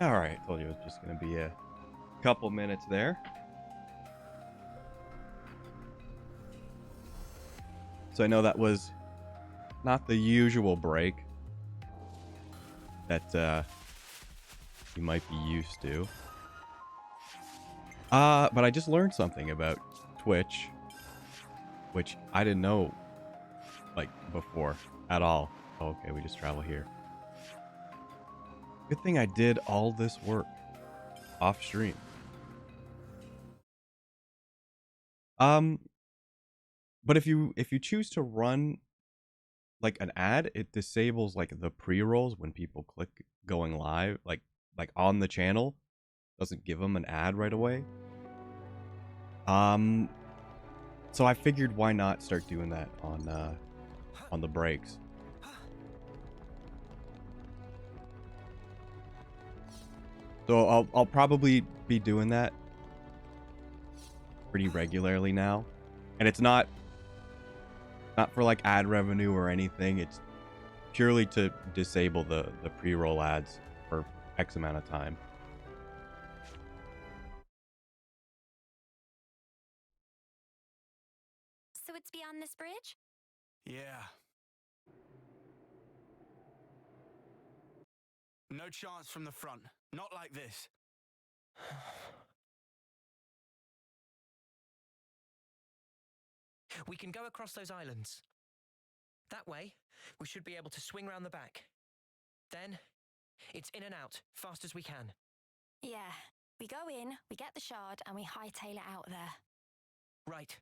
All right, told you it was just gonna be a couple minutes there. So I know that was not the usual break that you might be used to. But I just learned something about Twitch, which I didn't know like before at all. Oh, okay, we just travel here. Good thing I did all this work off stream. Um, but if you choose to run like an ad, it disables like the pre-rolls when people click going live, like on the channel. Doesn't give them an ad right away. Um, so I figured why not start doing that on the breaks. So I'll probably be doing that pretty regularly now, and it's not for like ad revenue or anything. It's purely to disable the pre-roll ads for X amount of time. So it's beyond this bridge? Yeah. No chance from the front. Not like this. We can go across those islands. That way, we should be able to swing round the back. Then, it's in and out, fast as we can. Yeah. We go in, we get the shard, and we hightail it out there. Right.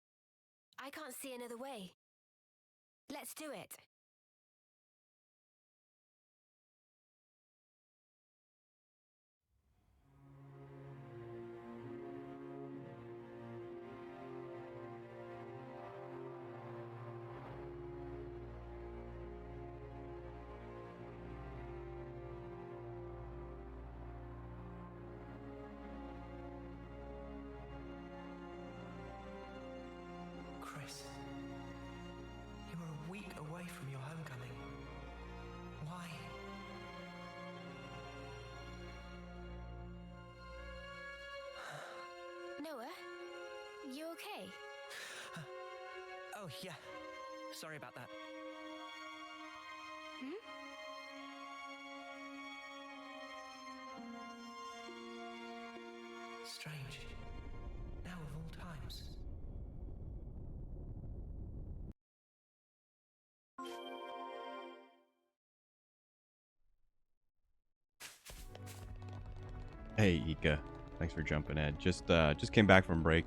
I can't see another way. Let's do it. Chris, you were a week away from your homecoming. Why? Noah, you okay? Oh, yeah. Sorry about that. Hmm? Strange. Now of all times. Hey Ika, thanks for jumping in. Just came back from break.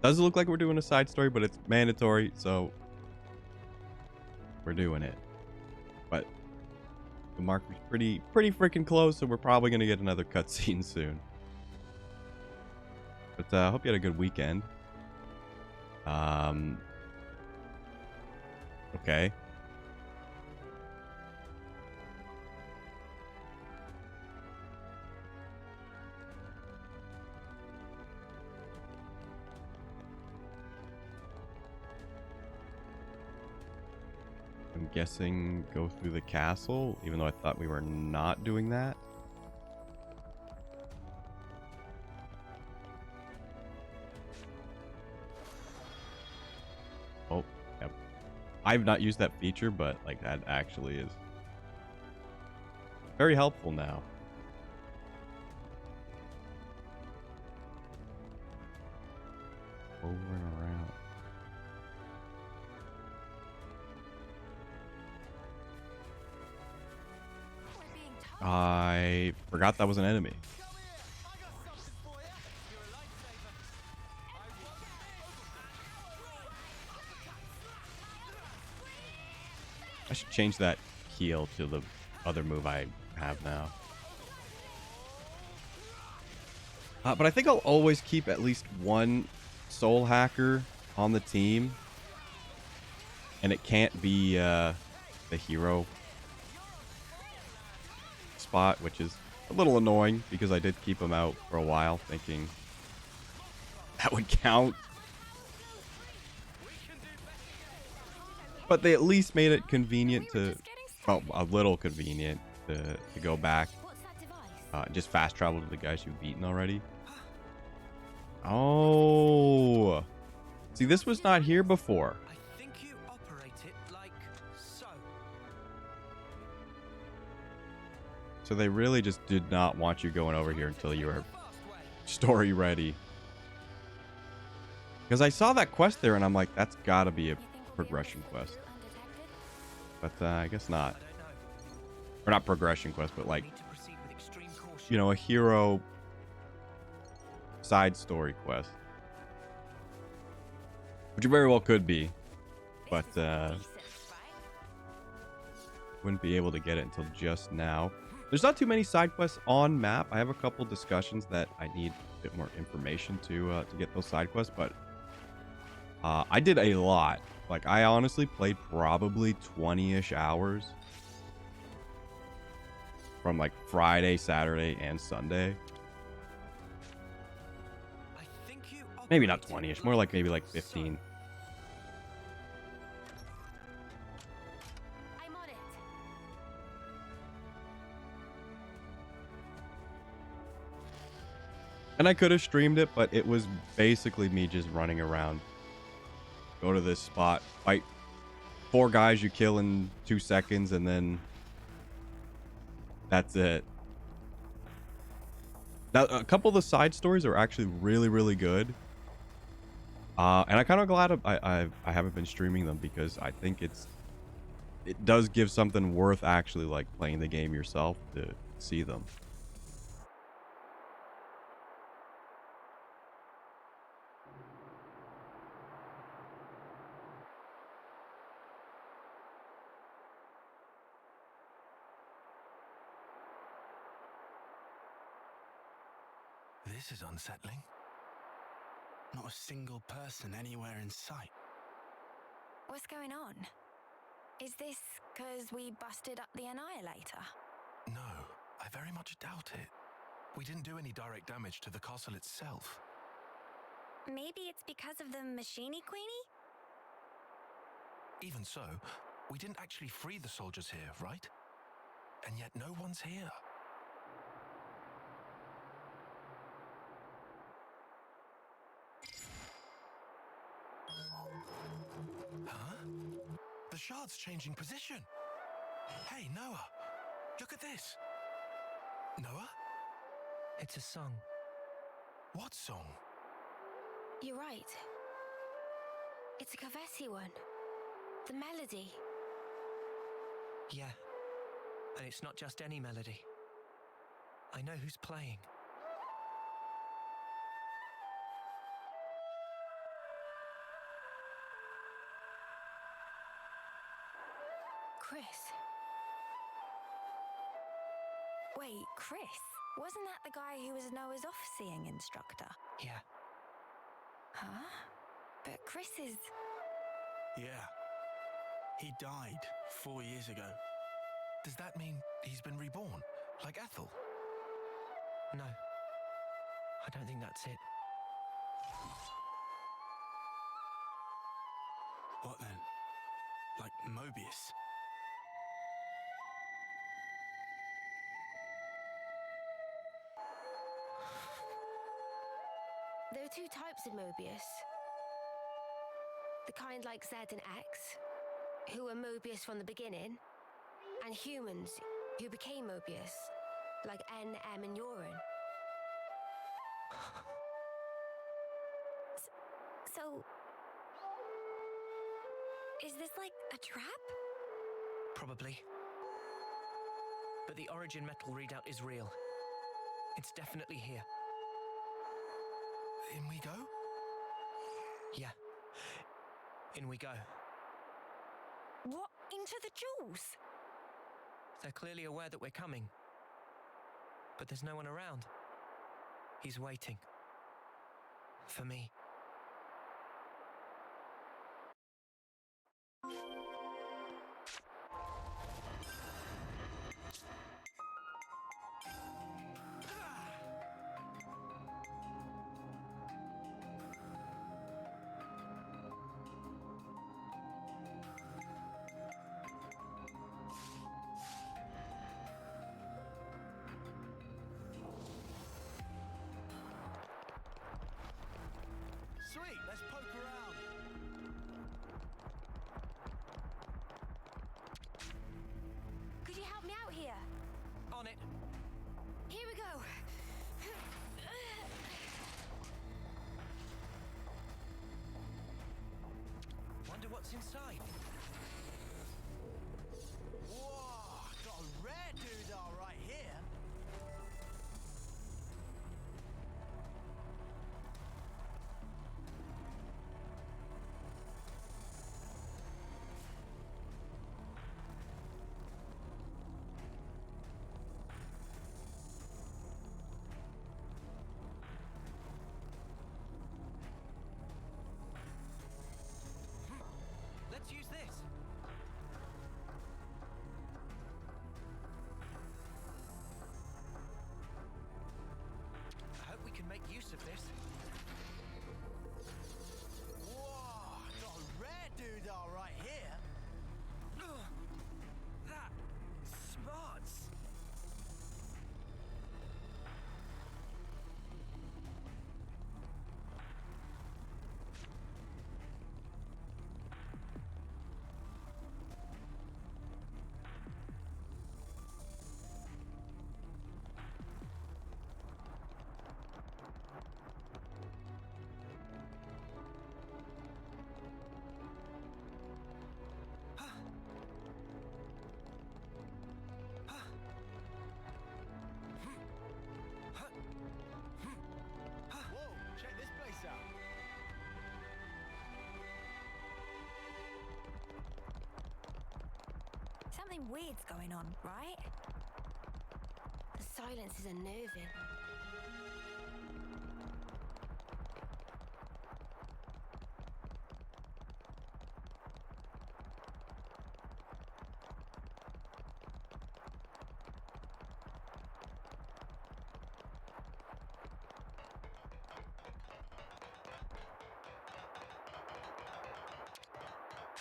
Doesn't look like we're doing a side story, but it's mandatory, so we're doing it. But the marker's pretty freaking close, so we're probably gonna get another cutscene soon. But I hope you had a good weekend. Okay. I'm guessing go through the castle, even though I thought we were not doing that. Oh, yep. I've not used that feature, but like that actually is very helpful now. Over and around. I forgot that was an enemy. I should change that heal to the other move I have now. But I think I'll always keep at least one soul hacker on the team. And it can't be the hero spot, which is a little annoying because I did keep him out for a while thinking that would count. But they at least made it convenient to, well, a little convenient to go back Just fast travel to the guys you've beaten already. Oh. See, this was not here before. I think you operate it like so. So they really just did not want you going over here until you were Fast way. story ready. Because I saw that quest there and I'm like, that's gotta be a You think we'll be able to progression slip quest. through undetected? But I guess not. I don't know. Or not progression quest, but like, Need to proceed with extreme caution. you know, a hero side story quest. Which it very well could be. But This is decent, right? wouldn't be able to get it until just now. There's not too many side quests on map. I have a couple discussions that I need a bit more information to get those side quests, but I did a lot. Like, I honestly played probably 20-ish hours from like Friday, Saturday, and Sunday. I think you Maybe not operate it 20-ish, more like maybe like 15. so. I'm on it. And I could have streamed it, but it was basically me just running around. Go to this spot, fight 4 guys you kill in 2 seconds, and then that's it. Now, a couple of the side stories are actually really, really good. And I'm kind of glad I haven't been streaming them, because I think it does give something worth actually like playing the game yourself to see them. This is unsettling. Not a single person anywhere in sight. What's going on? Is this because we busted up the Annihilator? No, I very much doubt it. We didn't do any direct damage to the castle itself. Maybe it's because of the Machini Queenie? Even so, we didn't actually free the soldiers here, right? And yet no one's here. Huh? The shard's changing position. Hey, Noah, look at this. Noah? It's a song. What song? You're right. It's a Kavesi one. The melody. Yeah. And it's not just any melody. I know who's playing. Chris. Wait, Chris? Wasn't that the guy who was Noah's off-seeing instructor? Yeah. Huh? But Chris is... Yeah. He died 4 years ago. Does that mean he's been reborn, like Ethel? No. I don't think that's it. What then? Like Mobius? There are 2 types of Mobius. The kind like Z and X, who were Mobius from the beginning, and humans who became Mobius, like N, M, and Urine. So, is this like a trap? Probably. But the origin metal readout is real. It's definitely here. In we go? Yeah. In we go. What? Into the jewels? They're clearly aware that we're coming. But there's no one around. He's waiting. For me. what's inside. Whoa, got a rare doodah right here. Let's use this. I hope we can make use of this. Whoa, got a rare doodah right here. That smarts. Whoa, check this place out. Something weird's going on, right? The silence is unnerving.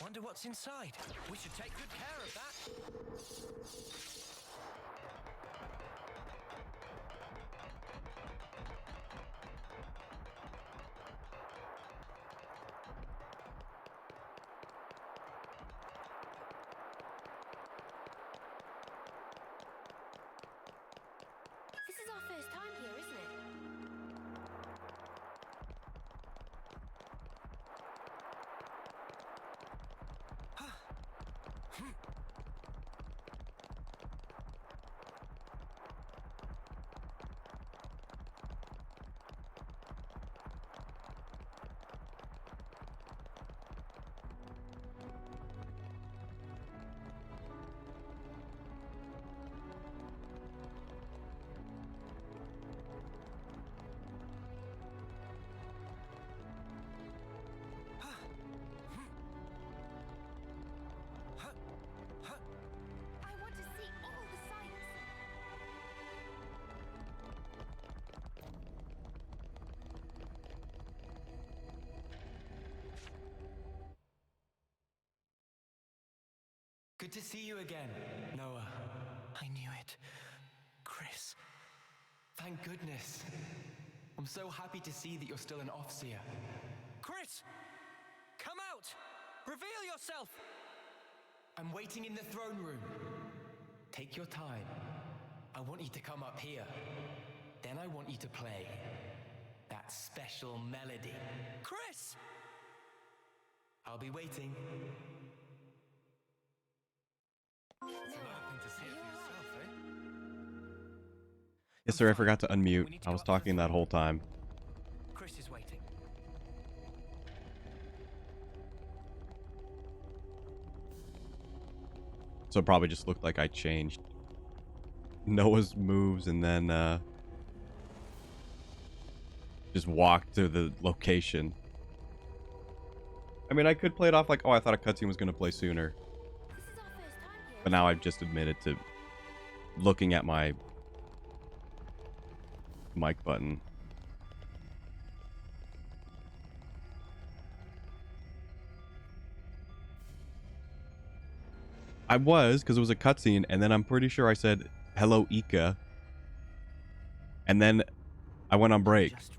Wonder what's inside. We should take good care of that. This is our first time here, isn't it? I want to see all the sights. Good to see you again, Noah. I knew it. Chris. Thank goodness. I'm so happy to see that you're still an Offseer. Chris! Come out! Reveal yourself! I'm waiting in the throne room. Take your time. I want you to come up here. Then I want you to play that special melody. Chris! I'll be waiting. Noah, Nothing to see are it you for alright? yourself, eh? Yes, sir. I forgot to We unmute. need to I go was up to the talking that throne whole room. time. Chris is waiting. So it probably just looked like I changed Noah's moves and then just walked to the location. I mean, I could play it off like, oh, I thought a cutscene was going to play sooner. This is our first time here. But now I've just admitted to looking at my mic button. I was, because it was a cutscene, and then I'm pretty sure I said, hello, Ika. And then I went on break. Just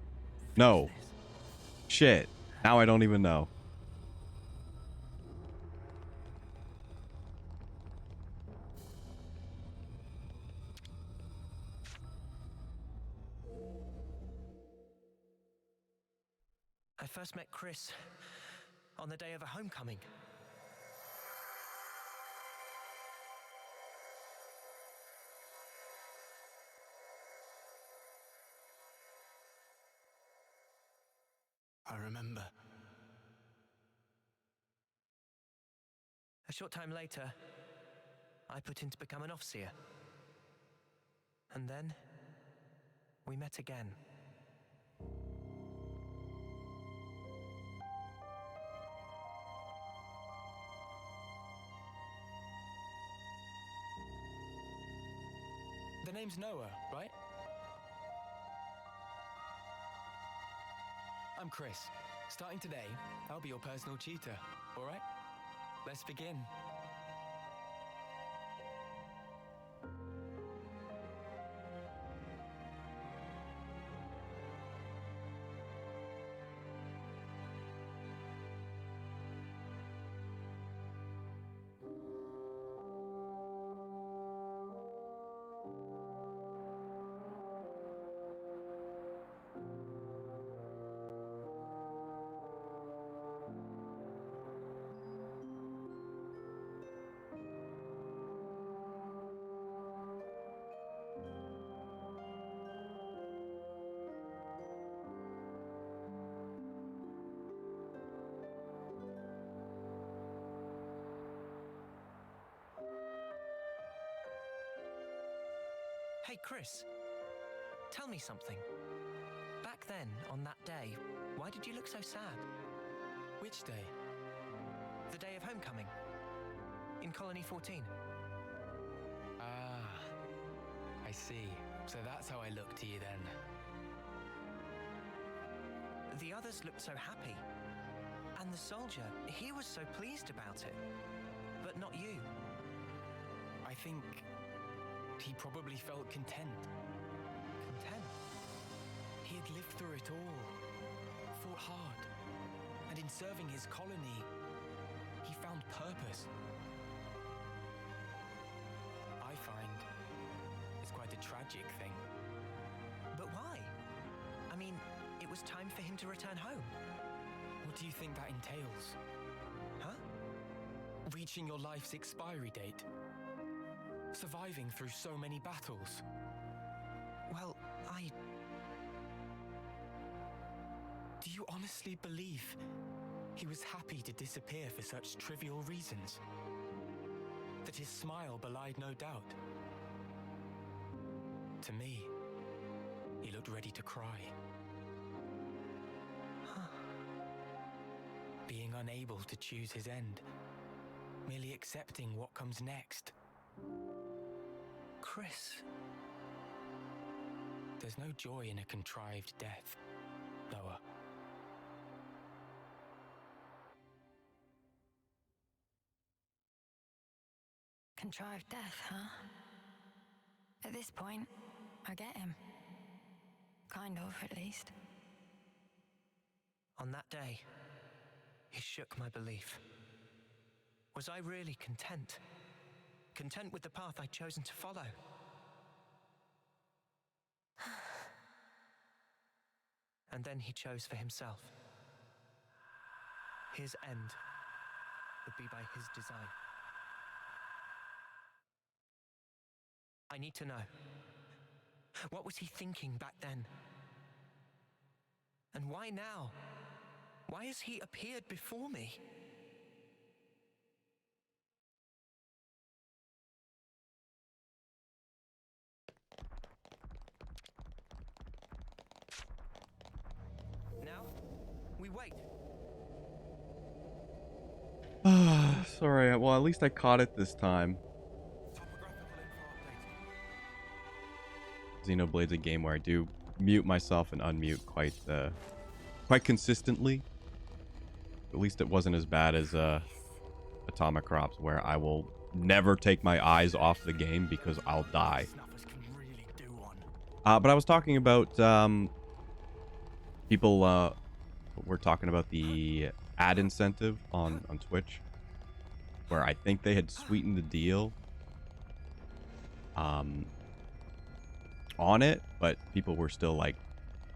No. finish this. Shit. Now I don't even know. I first met Chris on the day of a homecoming. I remember. A short time later, I put in to become an Offseer. And then, we met again. The name's Noah, right? I'm Chris. Starting today, I'll be your personal tutor, all right? Let's begin. Hey, Chris. Tell me something. Back then, on that day, why did you look so sad? Which day? The day of homecoming. In Colony 14. Ah, I see. So that's how I look to you then. The others looked so happy. And the soldier, he was so pleased about it. But not you. I think he probably felt content. Content? He had lived through it all, fought hard, and in serving his colony, he found purpose. I find it's quite a tragic thing. But why? I mean, it was time for him to return home. What do you think that entails? Huh? Reaching your life's expiry date. Surviving through so many battles. Well, Do you honestly believe he was happy to disappear for such trivial reasons? That his smile belied no doubt? To me, he looked ready to cry. Being unable to choose his end, merely accepting what comes next. Chris. There's no joy in a contrived death, Noah. Contrived death, huh? At this point, I get him. Kind of, at least. On that day, he shook my belief. Was I really content? Content with the path I'd chosen to follow? And then he chose for himself. His end would be by his design. I need to know. What was he thinking back then? And why now? Why has he appeared before me? Now, we wait. Sorry. Well, at least I caught it this time. Xenoblade's a game where I do mute myself and unmute quite consistently. At least it wasn't as bad as Atomic Crops, where I will never take my eyes off the game because I'll die. But I was talking about people were talking about the ad incentive on Twitch, where I think they had sweetened the deal on it, but people were still like,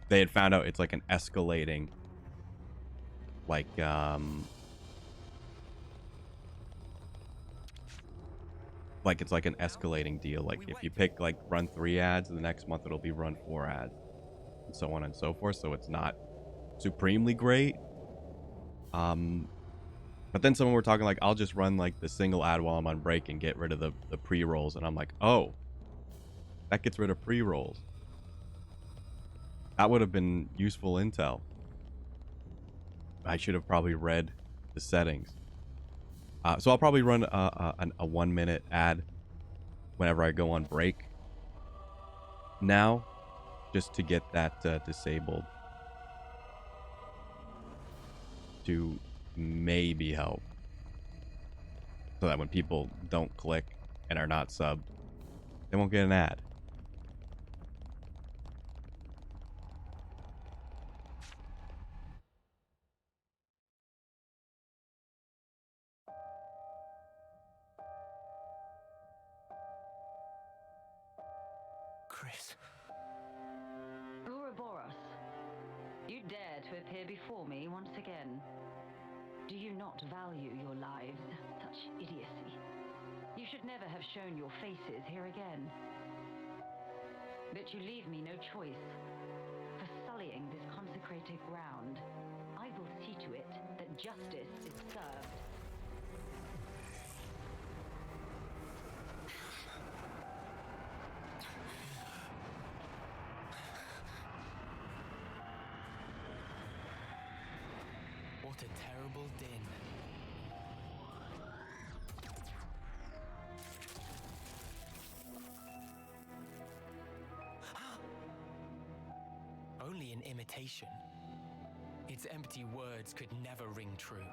they had found out it's like an escalating, like it's like an escalating deal. Like if you pick like run 3 ads, the next month it'll be run 4 ads, and so on and so forth. So it's not supremely great. But then someone were talking like, I'll just run like the single ad while I'm on break and get rid of the pre-rolls. And I'm like, oh, that gets rid of pre-rolls. That would have been useful intel. I should have probably read the settings. So I'll probably run a 1 minute ad whenever I go on break now, just to get that disabled, to maybe help, so that when people don't click and are not subbed, they won't get an ad. Chris. Ouroboros, you dare to appear before me once again. Do you not value your lives? Such idiocy. You should never have shown your faces here again. But you leave me no choice. For sullying this consecrated ground, I will see to it that justice is served. What a terrible din. Only an imitation. Its empty words could never ring true.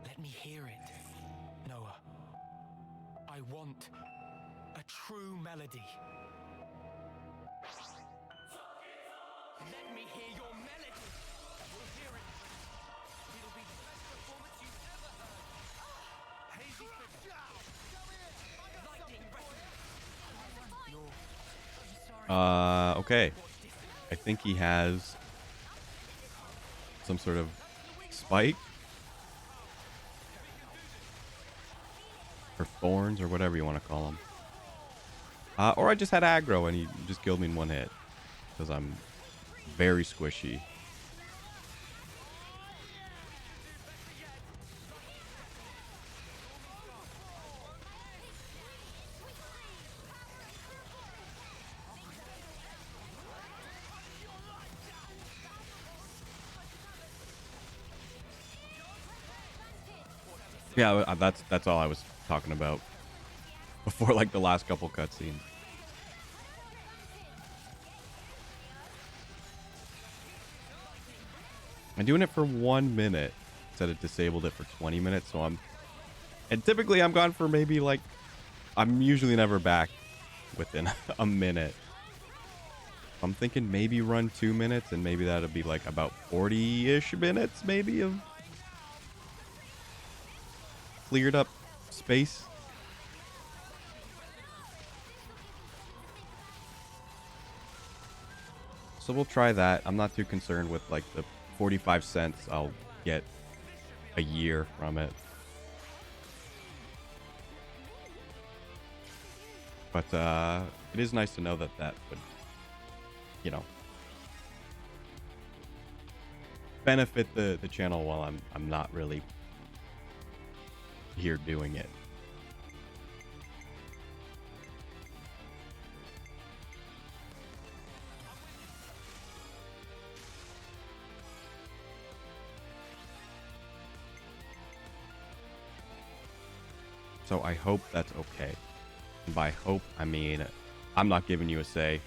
Let me hear it, Noah. I want a true melody. Let me hear your melody. We'll hear it. It'll be the best performance you've ever heard. Hazy lightning resonance. Okay. I think he has some sort of spike or thorns or whatever you want to call them. Or I just had aggro and he just killed me in one hit because I'm very squishy. Yeah, that's all I was talking about before, like the last couple cutscenes. I'm doing it for 1 minute instead of disabled it for 20 minutes. So and typically I'm gone for maybe like, I'm usually never back within a minute. I'm thinking maybe run 2 minutes and maybe that'll be like about 40-ish minutes maybe of cleared up space. So we'll try that. I'm not too concerned with like the 45 cents I'll get a year from it. But it is nice to know that that would, you know, benefit the channel while I'm not really here doing it. So I hope that's okay. And by hope, I mean, I'm not giving you a say.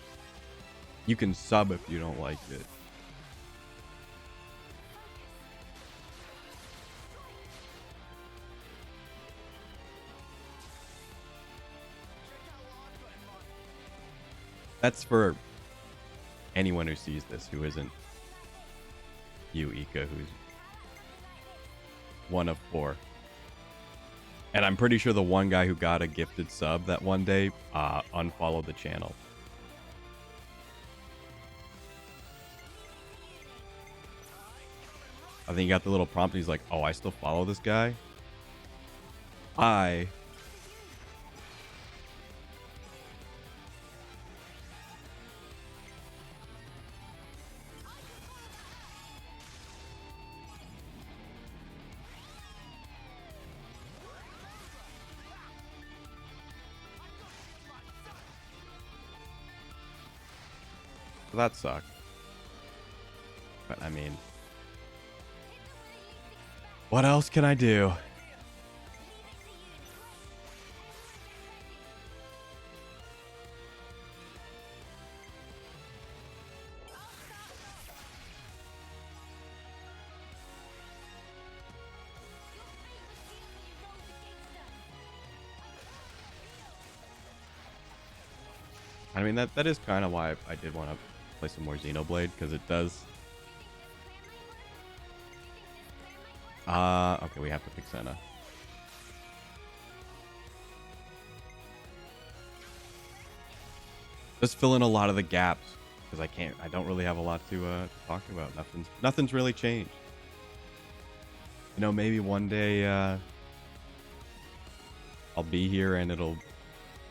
You can sub if you don't like it. That's for anyone who sees this who isn't you, Ika, who's one of 4. And I'm pretty sure the one guy who got a gifted sub that one day unfollowed the channel. I think he got the little prompt. He's like, oh, I still follow this guy? So that sucked. But I mean, what else can I do? I mean, that is kind of why I did want to play some more Xenoblade, because it does. Okay, we have to pick Senna. Just fill in a lot of the gaps, because I don't really have a lot to talk about. Nothing's really changed. You know, maybe one day I'll be here and it'll,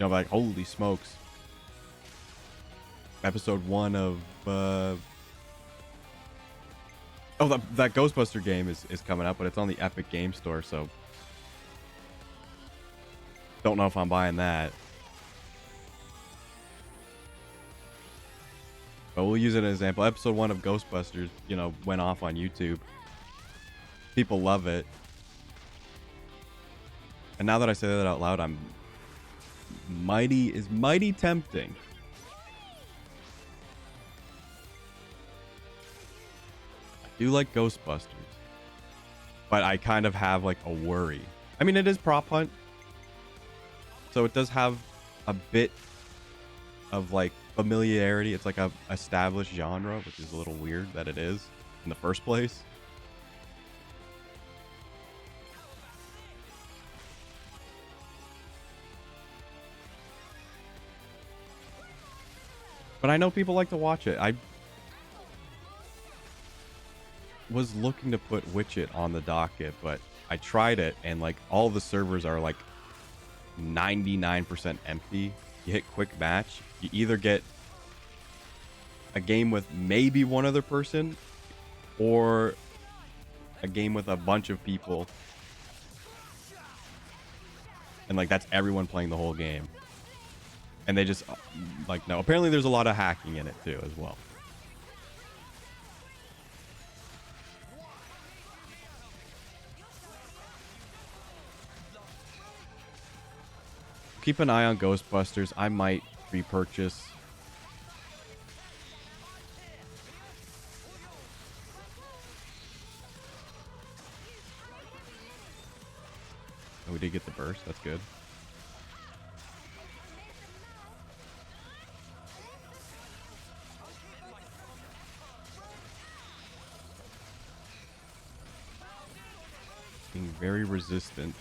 like, holy smokes. Episode 1 of that Ghostbuster game is coming up, but it's on the Epic Game Store, so don't know if I'm buying that. But we'll use it as an example. Episode 1 of Ghostbusters, went off on YouTube. People love it. And now that I say that out loud, I'm mighty tempting. I do like Ghostbusters, but I kind of have like a worry. I mean, it is prop hunt, so it does have a bit of like familiarity. It's like a established genre, which is a little weird that it is in the first place. But I know people like to watch it. I was looking to put Witch-It on the docket, but I tried it and like all the servers are like 99% empty. You hit quick match, you either get a game with maybe one other person or a game with a bunch of people. And like that's everyone playing the whole game. And they just like, no, apparently there's a lot of hacking in it too as well. Keep an eye on Ghostbusters. I might repurchase. Oh, we did get the burst. That's good. Being very resistant.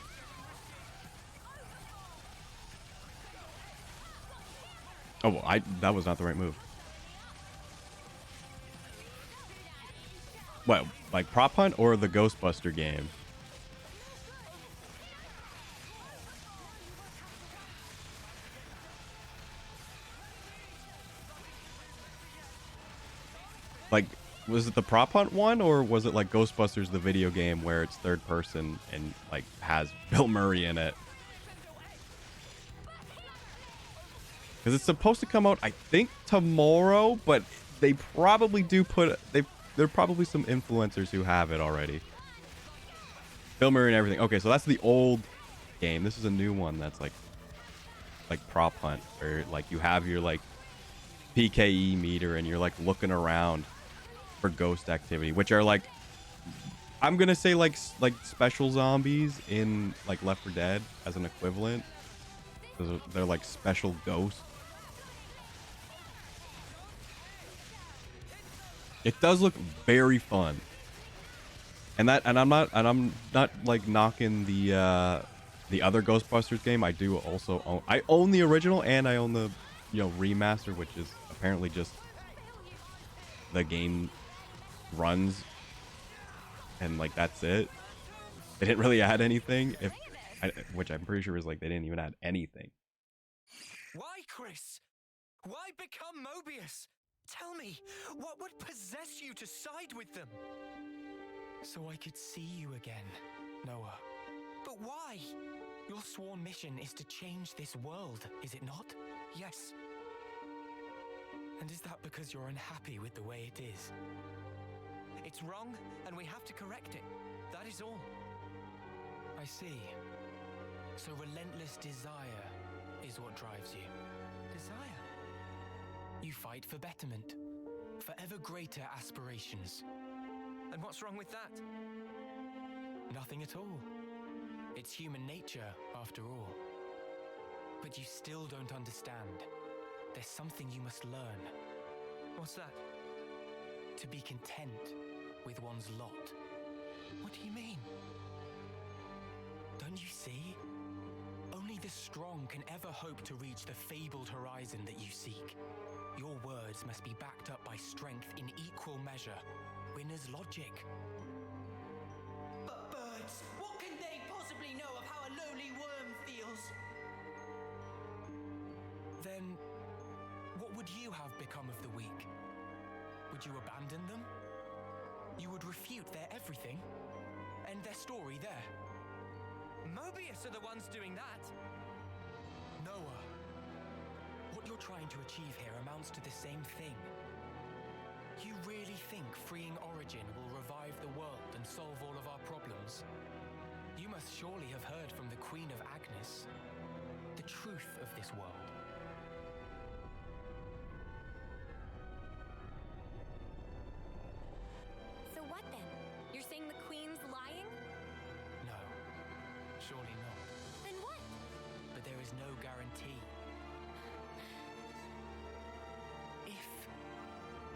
Oh, well, that was not the right move. What, like prop hunt or the Ghostbuster game? Like, was it the prop hunt one, or was it like Ghostbusters the video game where it's third person and like has Bill Murray in it? Because it's supposed to come out, I think, tomorrow, but they probably do put... There are probably some influencers who have it already. Bill Murray and everything. Okay, so that's the old game. This is a new one that's like prop hunt, where like you have your like PKE meter and you're like looking around for ghost activity, which are like... I'm gonna say like special zombies in like Left 4 Dead as an equivalent. They're like special ghosts. It does look very fun, and I'm not like knocking the other Ghostbusters game. I do also own the original, and I own the remaster, which is apparently just the game runs, and like that's it. They didn't really add anything, which I'm pretty sure is like they didn't even add anything. Why, Chris? Why become Mobius? Tell me, what would possess you to side with them? So I could see you again, Noah. But why? Your sworn mission is to change this world, is it not? Yes. And is that because you're unhappy with the way it is? It's wrong, and we have to correct it. That is all. I see. So relentless desire is what drives you. Desire? You fight for betterment, for ever greater aspirations. And what's wrong with that? Nothing at all. It's human nature, after all. But you still don't understand. There's something you must learn. What's that? To be content with one's lot. What do you mean? Don't you see? Only the strong can ever hope to reach the fabled horizon that you seek. Your words must be backed up by strength in equal measure. Winner's logic. But birds, what can they possibly know of how a lowly worm feels? Then, what would you have become of the weak? Would you abandon them? You would refute their everything? End their story there? Mobius are the ones doing that. Noah, what you're trying to achieve here amounts to the same thing. You really think freeing Origin will revive the world and solve all of our problems? You must surely have heard from the Queen of Agnes, the truth of this world. So what then? You're saying the Queen's lying? No, surely not. Then what? But there is no guarantee.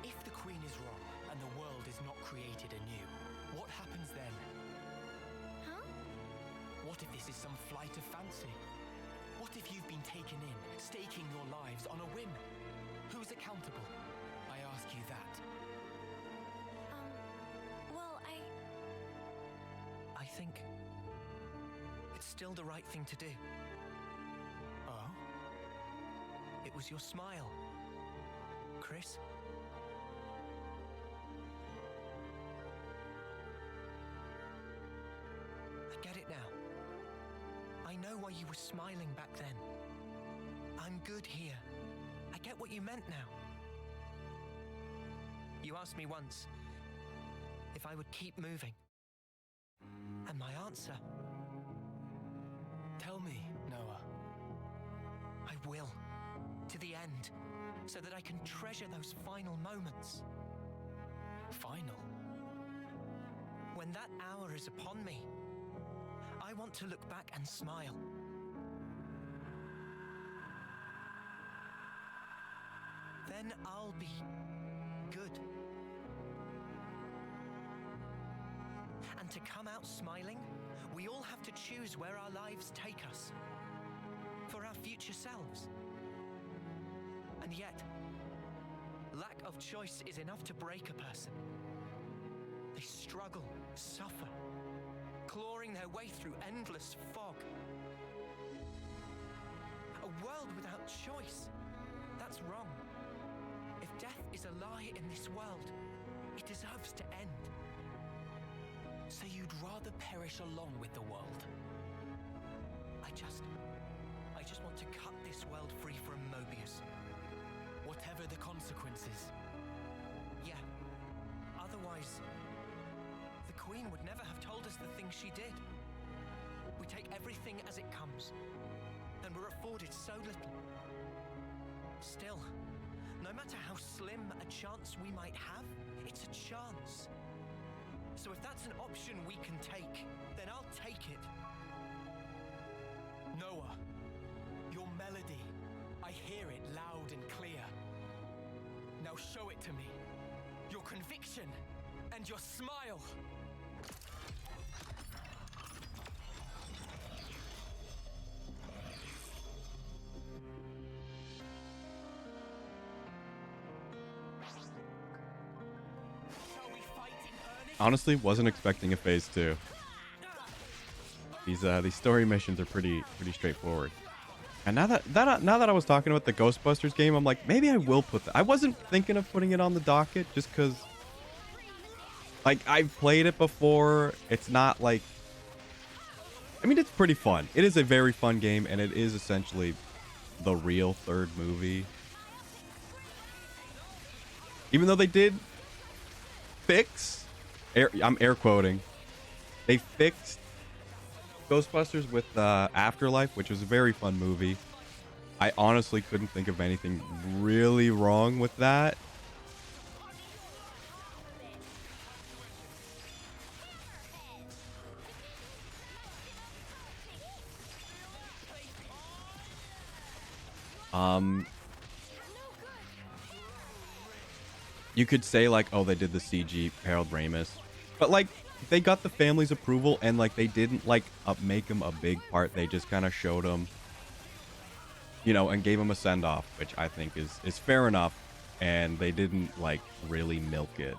If the Queen is wrong and the world is not created anew, what happens then? Huh? What if this is some flight of fancy? What if you've been taken in, staking your lives on a whim? Who's accountable? I ask you that. Well, I think it's still the right thing to do. Oh? It was your smile, Chris. I get it now. I know why you were smiling back then. I'm good here. I get what you meant now. You asked me once if I would keep moving. And my answer, Tell me, Noah. I will, to the end, so that I can treasure those final moments. Final? When that hour is upon me, I want to look back and smile. Then I'll be good. And to come out smiling, we all have to choose where our lives take us. For our future selves. And yet, lack of choice is enough to break a person. They struggle, suffer, clawing their way through endless fog. A world without choice, that's wrong. If death is a lie in this world, it deserves to end. So you'd rather perish along with the world? I just want to cut this world free from Mobius. Whatever the consequences. Yeah. Otherwise, the Queen would never have told us the things she did. We take everything as it comes, and we're afforded so little. Still, no matter how slim a chance we might have, it's a chance. So if that's an option we can take, then I'll take it. Noah, your melody, I hear it loud and clear. Now show it to me. Your conviction and your smile. Shall we fight in earnest? Honestly, wasn't expecting a phase 2. These story missions are pretty straightforward. And now that I was talking about the Ghostbusters game, I'm like, maybe I will put that. I wasn't thinking of putting it on the docket just because, like, I've played it before. It's not like, I mean, it's pretty fun. It is a very fun game, and it is essentially the real third movie. Even though they did fix, I'm air quoting, they fixed Ghostbusters with Afterlife, which was a very fun movie. I honestly couldn't think of anything really wrong with that. You could say like, oh, they did the CG Harold Ramis, but like they got the family's approval and like they didn't like make him a big part. They just kind of showed him, you know, and gave him a send off, which I think is fair enough. And they didn't like really milk it.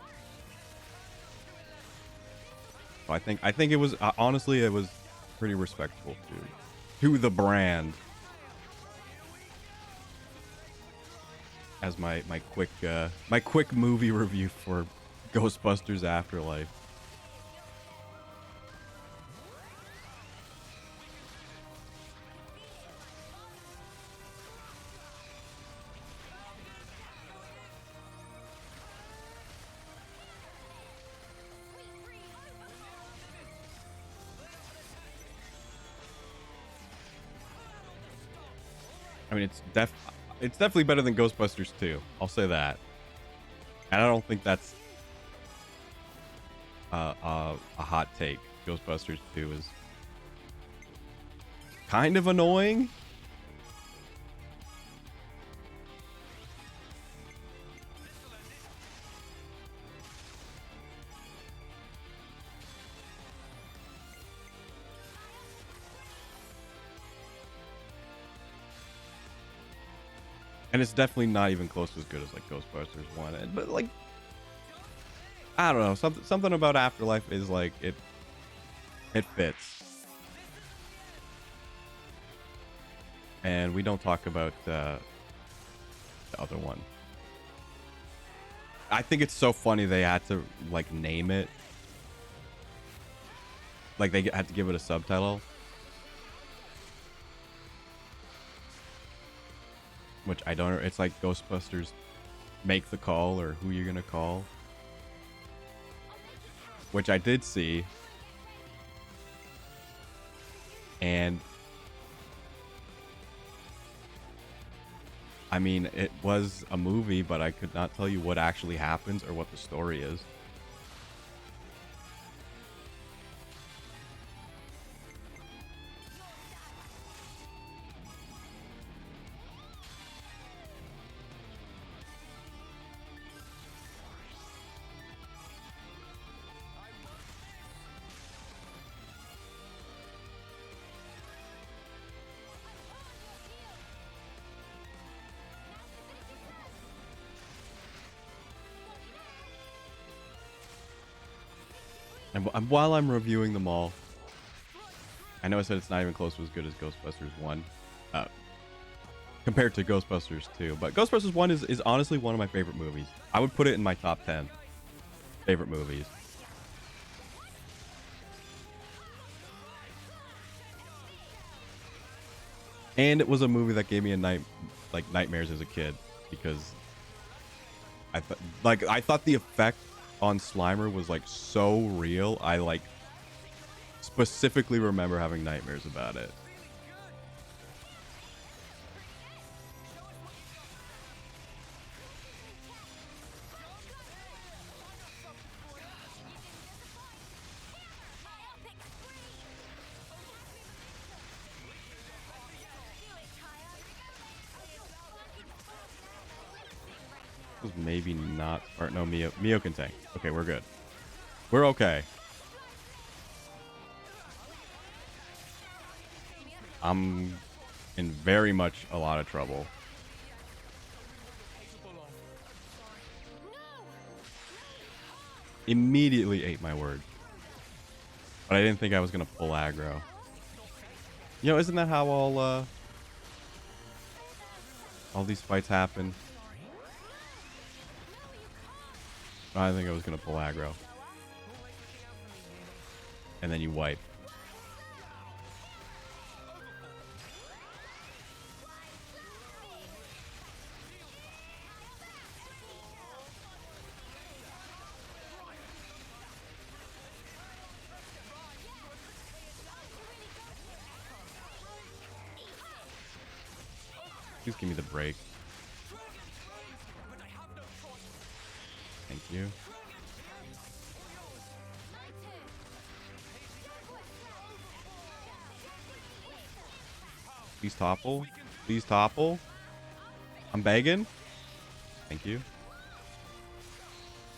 So I think it was honestly it was pretty respectful to the brand. As my quick movie review for Ghostbusters Afterlife. I mean, it's definitely better than Ghostbusters 2. I'll say that. And I don't think that's a hot take. Ghostbusters 2 is kind of annoying. And it's definitely not even close to as good as like Ghostbusters 1. But like, I don't know, something about Afterlife is like it fits. And we don't talk about the other one. I think it's so funny they had to like name it. Like they had to give it a subtitle. Which I don't know. It's like Ghostbusters Make the Call or Who You're Gonna Call. Which I did see. And I mean, it was a movie, but I could not tell you what actually happens or what the story is. And while I'm reviewing them all, I know I said it's not even close to as good as Ghostbusters 1. Compared to Ghostbusters 2. But Ghostbusters 1 is honestly one of my favorite movies. I would put it in my top 10 favorite movies. And it was a movie that gave me nightmares as a kid because I thought the effect on Slimer was like so real. I like specifically remember having nightmares about it. Was maybe not, or no, Mio can tank. Okay, we're good. We're okay. I'm in very much a lot of trouble. Immediately ate my word. But I didn't think I was going to pull aggro. You know, isn't that how all these fights happen? I think I was going to pull aggro. And then you wipe. Please give me the break. Thank you. Please topple. Please topple. I'm begging. Thank you.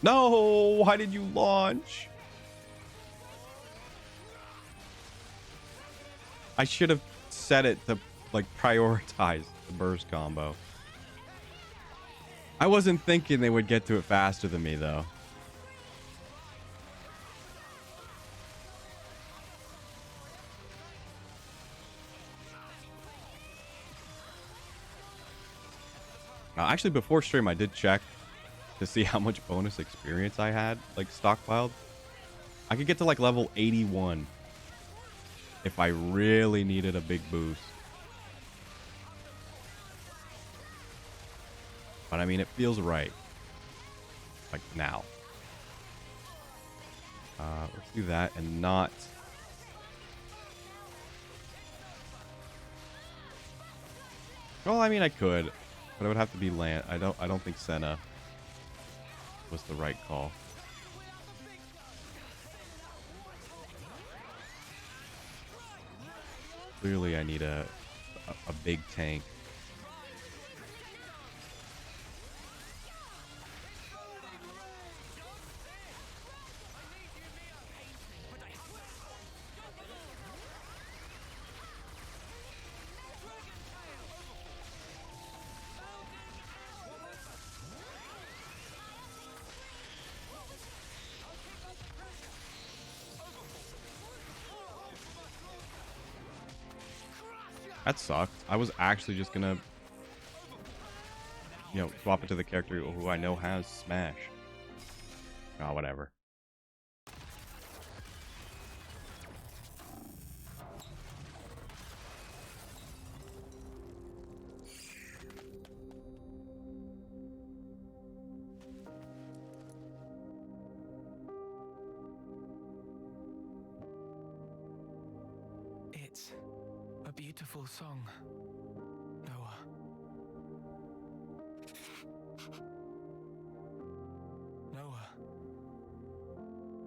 No! Why did you launch? I should have set it to like prioritize the burst combo. I wasn't thinking they would get to it faster than me though. Actually, before stream, I did check to see how much bonus experience I had, like, stockpiled. I could get to, like, level 81 if I really needed a big boost. But, I mean, it feels right. Like, now. Let's do that and not... Well, I mean, I could. But it would have to be land. I don't think Senna was the right call. Clearly I need a big tank. That sucked. I was actually just gonna, you know, swap it to the character who I know has Smash. Oh, whatever. It's a beautiful song, Noah. Noah,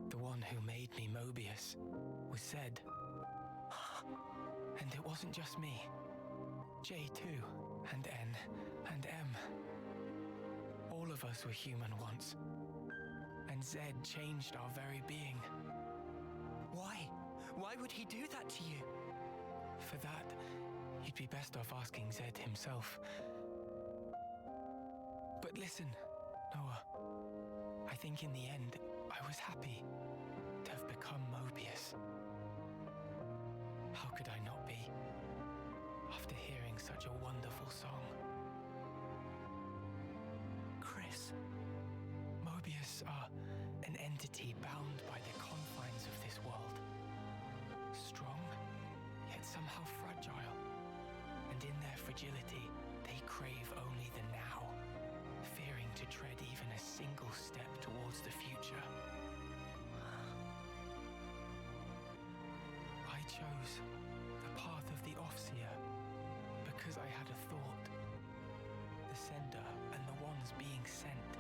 the one who made me Mobius, was said. And it wasn't just me. J2 and N and M. All of us were human once. And Zed changed our very being. Why? Why would he do that to you? For that, you'd be best off asking Zed himself. But listen, Noah. I think in the end, I was happy to have become Mobius. How could I not be, after hearing such a wonderful song? Chris. Mobius are an entity bound by the confines of this world. Strong, yet somehow fragile. And in their fragility, they crave only the now, fearing to tread even a single step towards the future. I chose the path of the Offseer because I had a thought. The sender and the ones being sent.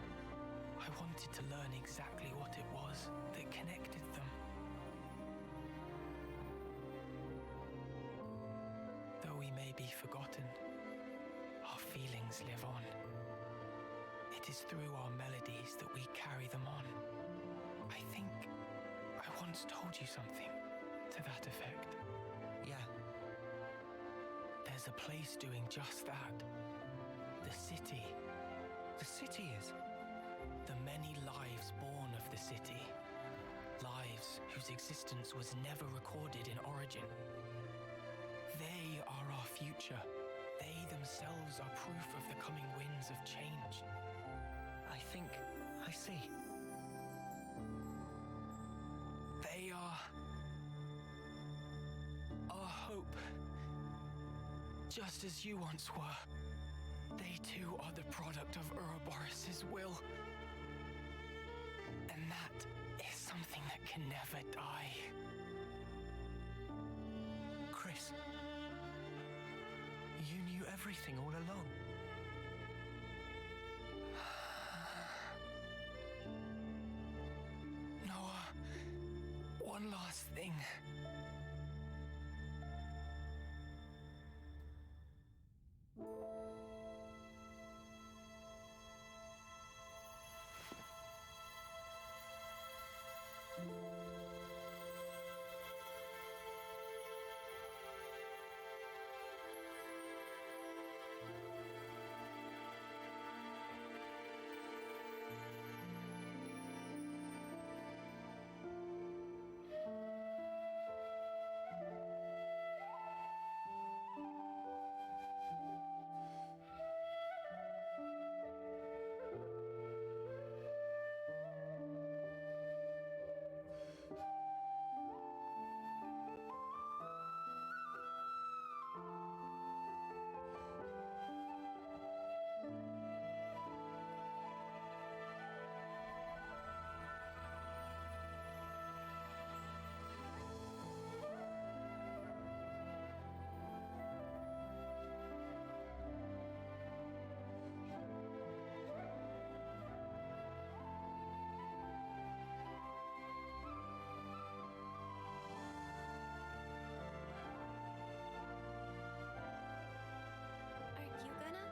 I wanted to learn exactly what it was that connected them. Though we may be forgotten, our feelings live on. It is through our melodies that we carry them on. I think I once told you something to that effect. Yeah. There's a place doing just that. The city. The city is. The many lives born of the city. Lives whose existence was never recorded in origin. They are our future. They themselves are proof of the coming winds of change. I think I see. They are our hope. Just as you once were. They too are the product of Ouroboros' will. And that is something that can never die. Chris. You knew everything all along. Noah, one last thing. Aren't you gonna?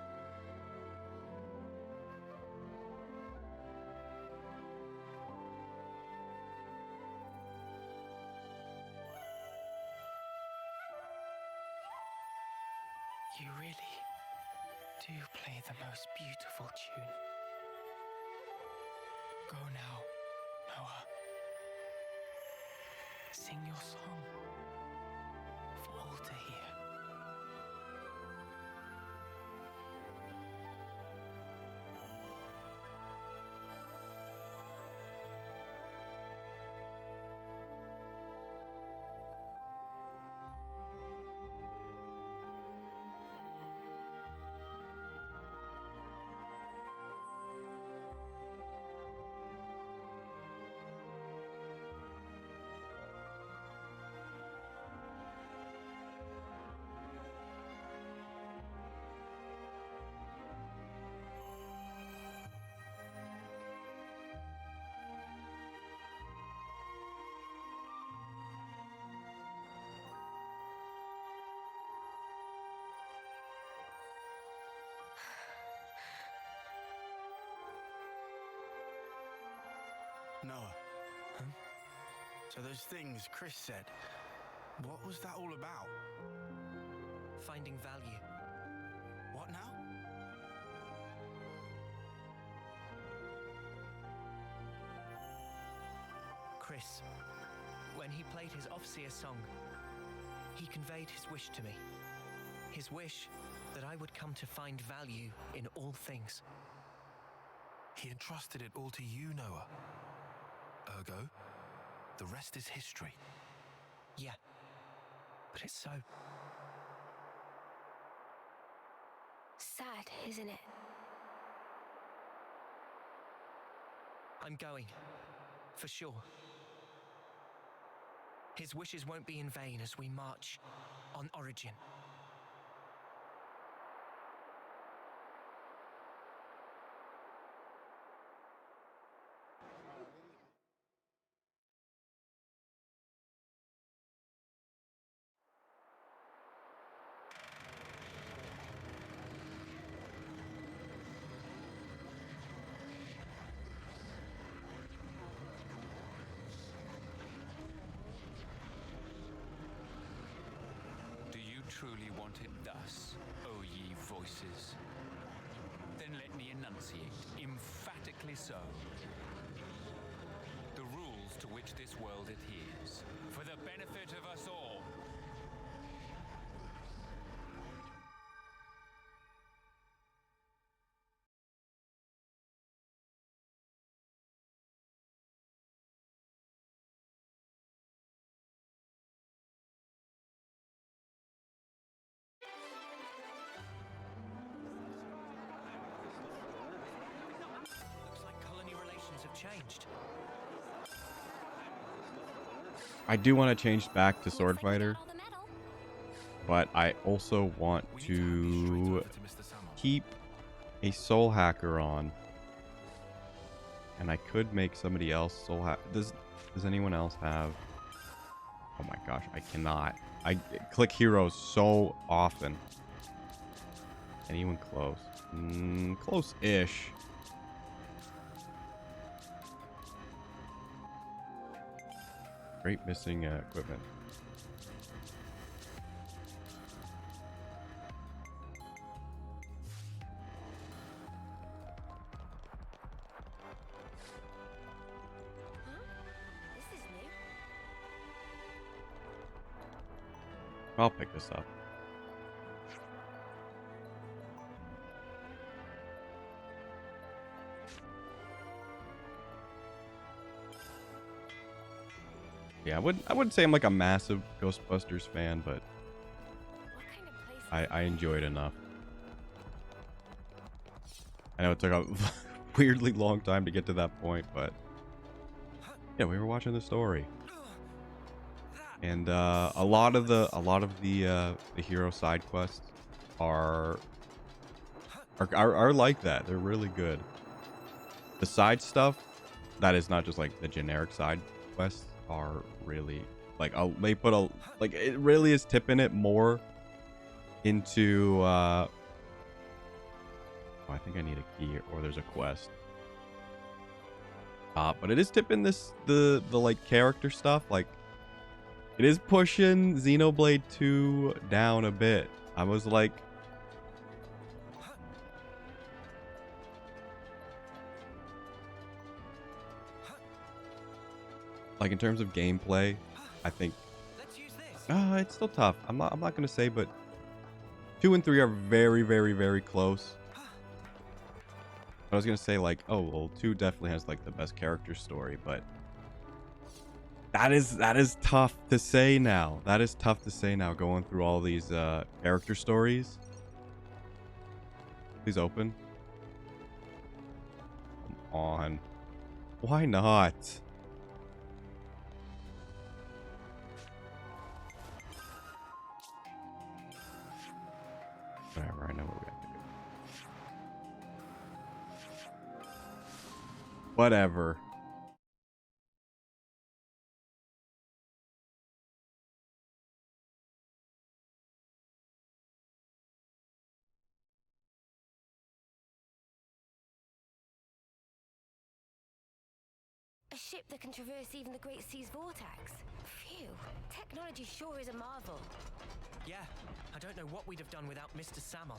You really do play the most beautiful tune. Go now, Noah. Sing your song for all to hear. Noah. Huh? So those things Chris said, what was that all about? Finding value. What now? Chris, when he played his Offseer song, he conveyed his wish to me. His wish that I would come to find value in all things. He entrusted it all to you, Noah. Ergo, the rest is history. Yeah, but it's so. Sad, isn't it? I'm going, for sure. His wishes won't be in vain as we march on Origin. Do you truly want it thus, O ye voices? Then let me enunciate, emphatically so, the rules to which this world adheres, for the benefit of us all. Looks like colony relations have changed. I do want to change back to sword Looks like we fighter. got all the metal. but I also want We need to hand these straight to over to Mr. Salmon. keep a soul hacker on. And I could make somebody else soul hack. Does anyone else have? Oh my gosh, I cannot. I click heroes so often. Anyone close? Close-ish. Great missing equipment. This is new. I'll pick this up. Yeah, I wouldn't say I'm like a massive Ghostbusters fan, but What kind of place? I enjoyed enough. I know it took a weirdly long time to get to that point, but yeah, we were watching the story, and a lot of the hero side quests are like that. They're really good. The side stuff that is not just like the generic side quests are really like they put a like it really is tipping it more into oh, I think I need a key or there's a quest. But it is tipping the like character stuff, like it is pushing Xenoblade 2 down a bit. I was like, in terms of gameplay, I think Let's use this. it's still tough. I'm not gonna say, but 2 and 3 are very, very, very close. I was gonna say like, oh well, 2 definitely has like the best character story, but that is tough to say now. That is tough to say now, going through all these character stories. Please open. Come on. Why not? Whatever, I know what we have to do. Whatever. A ship that can traverse even the Great Sea's vortex. Phew, technology sure is a marvel. Yeah, I don't know what we'd have done without Mr. Salmon.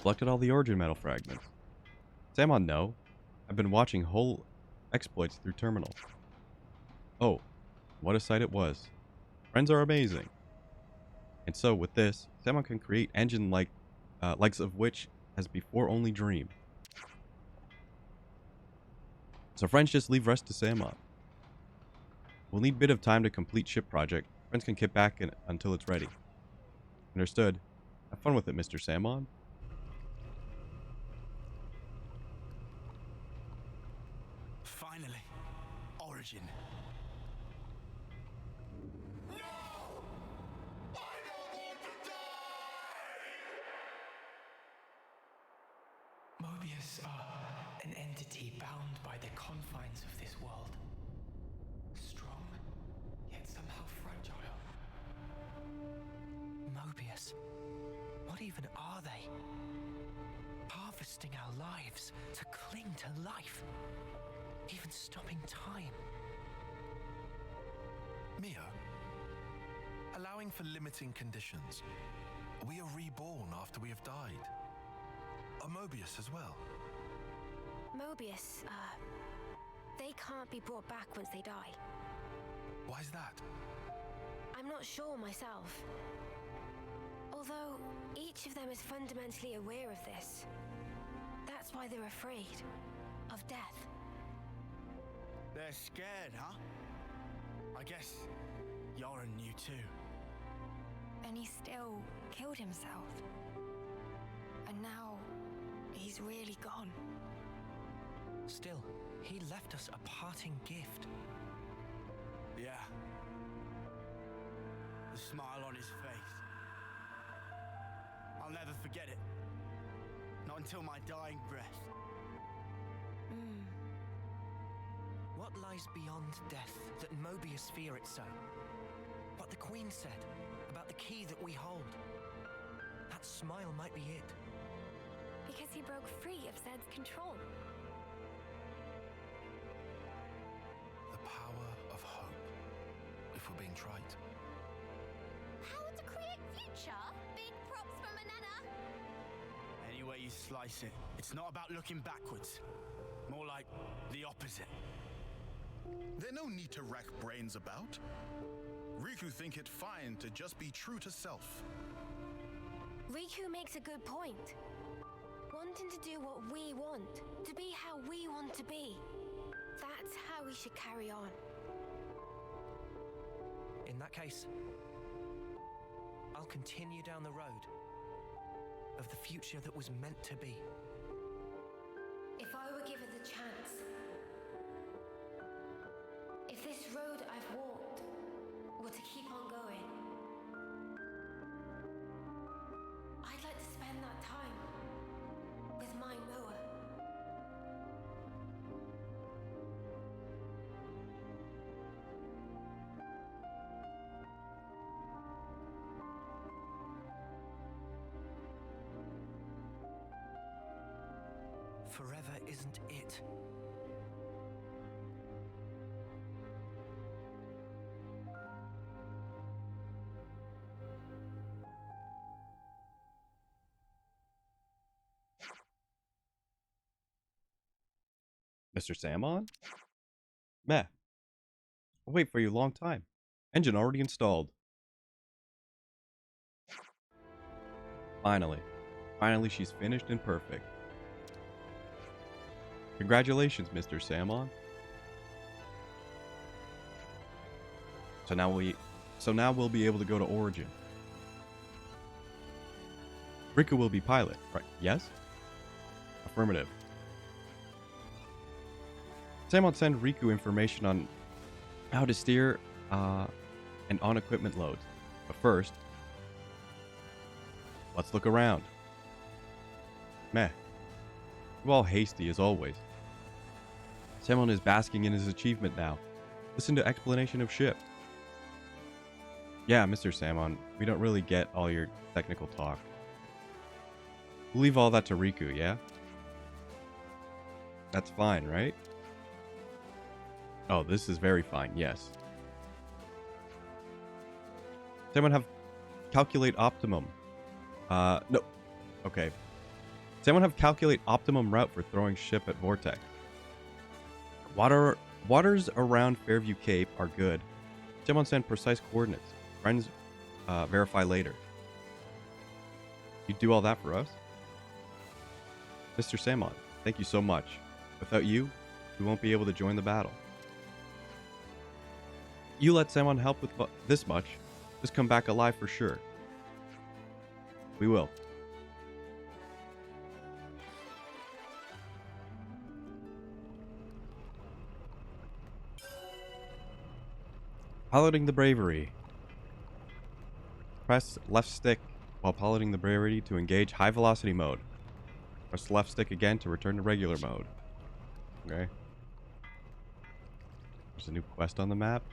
Collected all the origin metal fragments. Samon, no. I've been watching whole exploits through terminal. Oh, what a sight it was. Friends are amazing. And so with this, Samon can create engine likes of which has before only dreamed. So friends, just leave rest to Samon. We'll need a bit of time to complete ship project. Friends can get back in until it's ready. Understood. Have fun with it, Mr. Samon. Finally, Origin. Mobius are an entity bound by the confines of this world. Strong, yet somehow fragile. Mobius. What even are they? Harvesting our lives to cling to life. Even stopping time. Mio, allowing for limiting conditions, we are reborn after we have died. A Mobius as well. Mobius, they can't be brought back once they die. Why's that? I'm not sure myself. Although, each of them is fundamentally aware of this. That's why they're afraid of death. They're scared, huh? I guess Yoren knew too. And he still killed himself. And now he's really gone. Still, he left us a parting gift. Yeah. The smile on his face. I'll never forget it. Not until my dying breath. What lies beyond death that Mobius fear it so? What the Queen said about the key that we hold. That smile might be it. Because he broke free of Zed's control. The power of hope, if we're being trite. How to create future? Big props for Manana. Any way you slice it, it's not about looking backwards. More like the opposite. There's no need to rack brains about. Riku think it fine to just be true to self. Riku makes a good point. Wanting to do what we want, to be how we want to be. That's how we should carry on. In that case, I'll continue down the road of the future that was meant to be. If I were given the chance, if this road I've walked were to keep on going, I'd like to spend that time with my Noah. Forever isn't it. Mr. Salmon? Meh. I'll wait for you a long time. Engine already installed. Finally. Finally, she's finished and perfect. Congratulations, Mr. Salmon. So now we'll be able to go to Origin. Riku will be pilot, right? Yes? Affirmative. Salmon send Riku information on how to steer and on equipment loads. But first, let's look around. Meh. We're all hasty as always. Salmon is basking in his achievement now. Listen to explanation of ship. Yeah, Mr. Salmon, we don't really get all your technical talk. We'll leave all that to Riku, yeah? That's fine, right? Oh, this is very fine, yes. Does anyone have calculate optimum? No. Okay. Does anyone have calculate optimum route for throwing ship at vortex? Waters around Fairview Cape are good. Does anyone send precise coordinates? Friends verify later. You do all that for us? Mr. Salmon, thank you so much. Without you, we won't be able to join the battle. You let Salmon help with this much, just come back alive for sure. We will. Piloting the Bravery. Press left stick while piloting the Bravery to engage high velocity mode. Press left stick again to return to regular mode. Okay. There's a new quest on the map.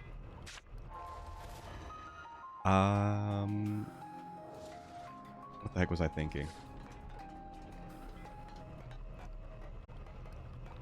What the heck was I thinking?